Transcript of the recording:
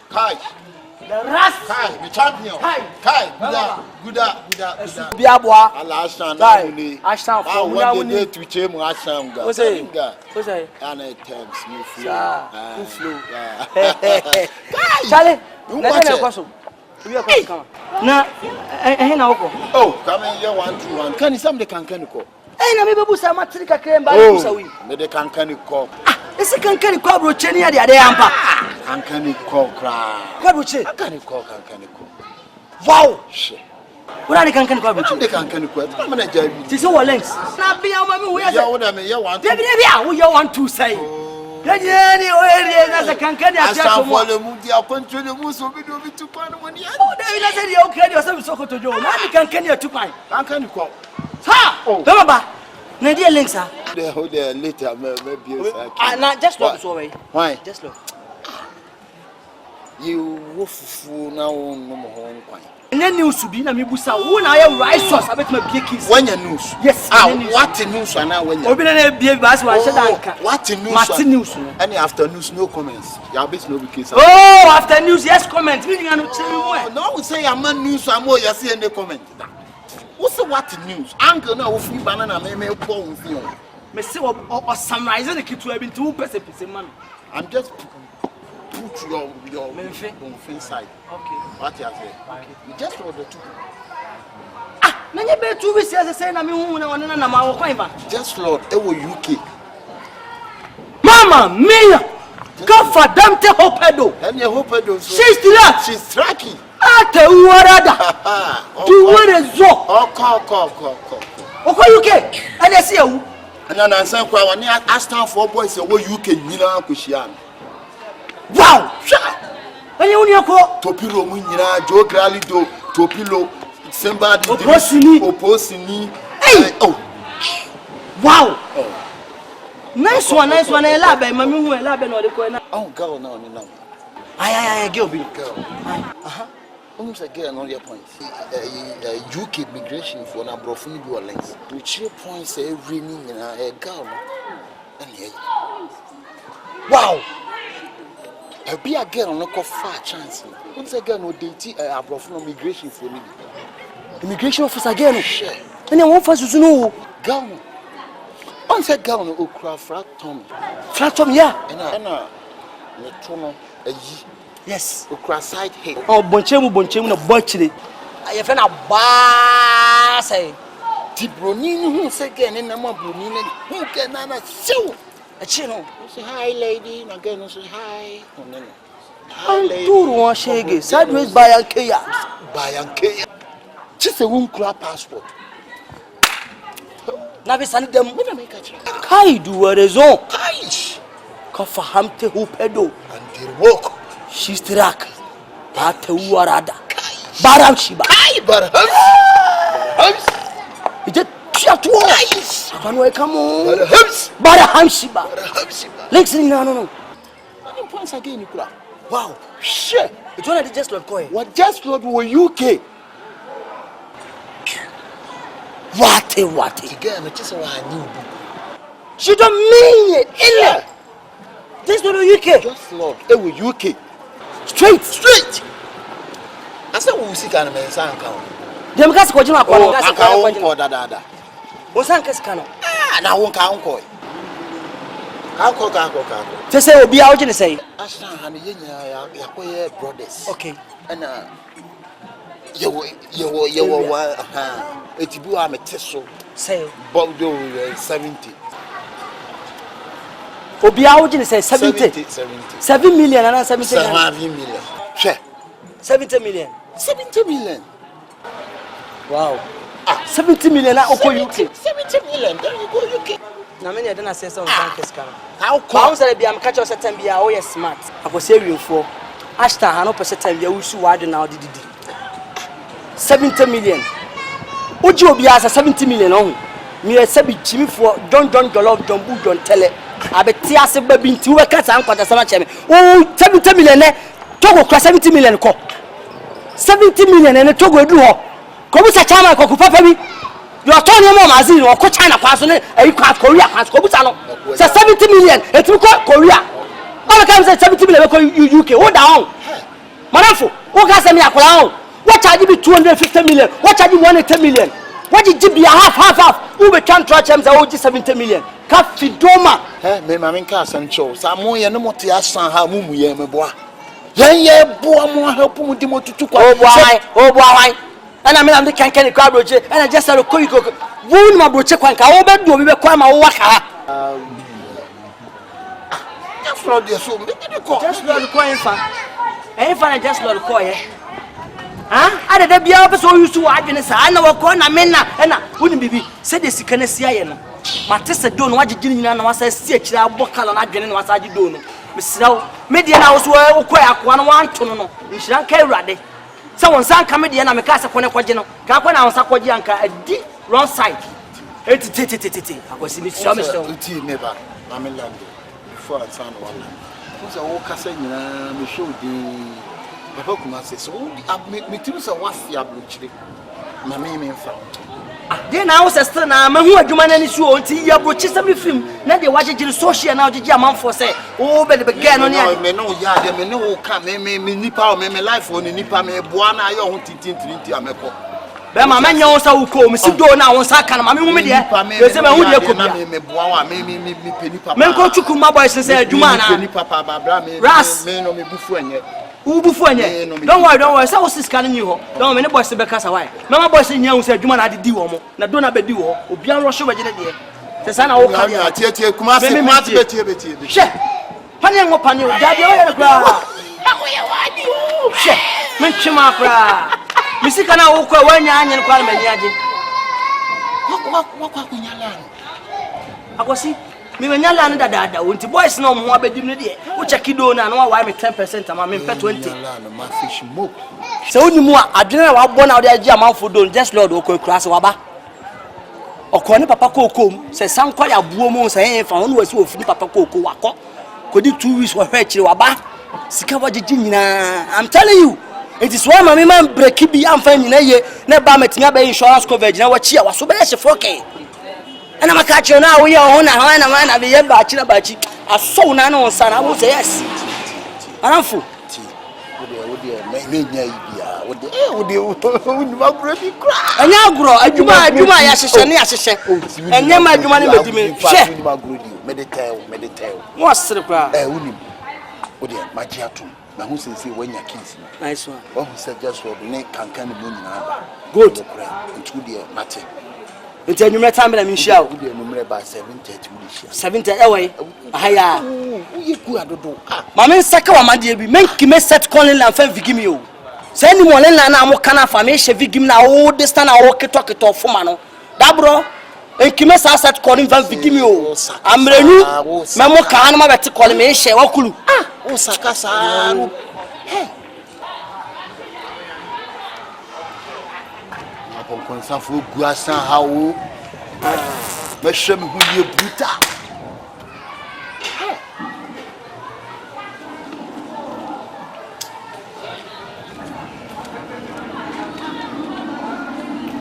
Kai. The rest. Kai, the champion. Kai, good. Biabwa. Alashan. Kai. Ashton for one day to change Asham. What's it? And it tells me flow. Charlie, let's go. We are coming. Na, na uko. Oh, come in here 1 2 1. Can you some the kankani ko? Na me bebusa matrika kremba bebusa wi. Me the kankani ko. Ese kankani ko bro cheni ya de ampa. Kankani ko kra. Ko bro che. Kankani ko. Wow. Shit. Ura ni kankani ko bro che. The kankani ko. Come na jabi. Ti so links. Na bia ma me wo ya. Ya wo na me ya 1 2. Debi a wo ya 1 2 sai. Yanyani oere na za kankani atia ko mo. Asanfo le mu dia control mu so bi do bi tupan woni ya. Oh, David na say dia o kredi o say Sokoto jo. Na ni kankani atupan. Kankani ko. Ha! Come ba. Na dia links ah. They hold there later maybe na just look so way. Why? Just look. You wofufu na wo no mo ho nkwan. Nya news bi na mebusa wo na ya rice sauce abetuma bie kiss. Wanya news. Yes. What news na wanya? Obi na bie ba so wan sheda nka. What news? What news? Any after news no comments. Ya bet no be case. Oh, after news yes comment. Me nga no tell me more. No we say am news am o ya say any comment. What's what news? Angle na wo fi banana me bo won fi on. Me say o summarize the kitu abi nti wo pese man. I'm just put your inside. Okay. What you say? Okay. You just hold the two. Na nye be 2 weeks as say na me hu na wona na ma wo kwan ba. Just Lord, e wo UK. Mama mia. God for them te hopedo. And you hopedo. She's tracking. Ate uwarada. Tu were zo. Ko. Oko UK. Ade se ewu. Na nansan kwa woni Aston for boys e wo UK nyina akohia. Wow! When you need Topilo Munira, Joe Gralido, Topilo, Simba, Oposini. Hey! Oh! Wow! Nice one. I love it. Mammy, who I love it. Oh, girl, no. I girl. Almost a girl on your points. UK immigration for an abrofuni do a lens. Which your points every in a girl. Wow! I be a girl no go far chance. Once a girl no date abrofuni immigration for me. Immigration officer again. Share. And I want first to know. Girl. Once a girl no okra flat Tom, yeah. And me tono a yes. Okra side head. Oh, bonchemu na botchile. I feel na ba say. Ti broni who say again in na mo broni na who can na show. A chino. Say hi lady, na girl no say hi. Hi lady. Turu won shege. Sideways by Ankeya. Just a one club passport. Na be sani dem we na make a check. Kai du rezo. Kai. Ka fahamte hopedo. And the work. She's track. Ate uwarada. Baram shiba. Kai baram. Ije tiatu. Kanwe kamo. Baram shiba. Links no. Any points again Nicola. Wow. Shit. It's one of just Lord Koi. What just Lord were UK? What? Again, it is what I knew. She don't mean it. Yeah. This not UK. Just Lord. It was UK. Straight. I said we see kind of man sanka. Dem kasi ko jima ko na kasi ko da. O sanka skano. Na won ka onko. Ka. Te say obi a o jine say. Asha han ye nya ya ko ye brothers. Okay. And you were it be am teso. Say Bordeaux 70. Obi a o jine say 70. 7 million and 70 million. Share. 70 million. 70 million. Wow. 70 million na oko UK. 70 million. Then you go UK. Na me dey na say some bankers kan. How come say be am catch us time be a we smart. Akose wienfo. Ashton ha no pese time be a wusu wade na odidi. 70 million. Oji obi asa 70 million on. Me sabi chimi for John Jollof John Bu John Tele. Abeti ase ba bi nti we kata ankwata sama cheme. Oh 70 million ne Togo kwa 70 million ko. 70 million ne Togo edu ho. Ko bu sa chama ko ku papa bi. You are turning more mazin or ko China kwa so ne e kwa Korea kwa ko bu sa no. Say 70 million e tu ko Korea. All comes at 70 million UK. What down? Manafo, what has me a crown? What charge you 250 million? What charge you 180 million? What did you be half? Who we can't try them the 70 million? Cafe Doma. Me, my cars and shows. I'm more than what you ask how mumu ye me boy. Yeah, boy, more help with the motor to oh boy. And I mean, I'm the canny crab, and I just said a quick wound my broche quanka. Oh, but do we require my waka? Just not the so just not the coin fan. Any fan, just not the coin. I did be up so used to watch I know what corner men and I wouldn't be said this can see. Matissa don't watch it in and was a stitch. I walk on again was I do. Miss Median house were quite 1 to know. You should care ready. Someone sang comedian and a casa for a quadrino. Capana on Saquajanka, a deep wrong side. I was in this summer tea never. I'm in London before I found one. Who's a walker saying, me show the Papa says, so me too, so what's the abluchly? My name found. Then I was a stern, I'm a woman and issue until you have brought some film. Now they watch it in social now, the German for say, oh, but the began on your men, no yard, they may know come, me nipper, me life on the nipper, me buana, I want to tinty, I'm a pop. But my man knows how to call me, so do now on Sakan, my woman, there's a would you could me, boa, me, penny papa. Men go to my boys and say, Jumana, papa, Ras, men on me before. Don't worry, so was this scanning you. Don't many boys to be cast away. Mamma boys in young said, Juman, I did do one. Now don't have a duo, or beyond Russia, the son of Oka, come see, Marty, Betty. Share. Honey, upon you, daddy, mention my cry. Missy can I walk away and call me Yaji. What in your land? I was see. Me when you land that won't boys no more be doing it. Which I kid on and why me 10% and I'm in 20. So you more I didn't have born out there German food don't just Lord Oko class waba. Or corner Papa Coco says some quite a woman saying if I was so free Papa Coco wako. Could you 2 weeks for her waba? Sikawa Jina. I'm telling you. It is why my man break be I'm finding a year, never met me by insurance coverage. Now what she was so bad as a and I'm a catcher now. We are on a man. I be a bachelor, but I saw none on son. I will say yes. I'm full. Would you cry? And now grow. I do my assassin. And then my money with me. Meditate. What's the cry? Would you, my chatum? My who says when your kids. Nice one. Oh, said just what the neck can moon. Good. Into the matter. Until you met time in Michelle, would you number by 70 away? Haya, you could do. Mamma Saka, my dear, we make him a set calling and fan give you. Send him one and I'm kind of famation, Vigim now, all this time I walk it talk it off for Mano. Dabro, and Kimesa set calling van Vigimio. I'm renew, Mamma Kanama better call me, Shawakulu. Ah, oh, Sakasa. Consafu Guassan how Meshem who you bruta.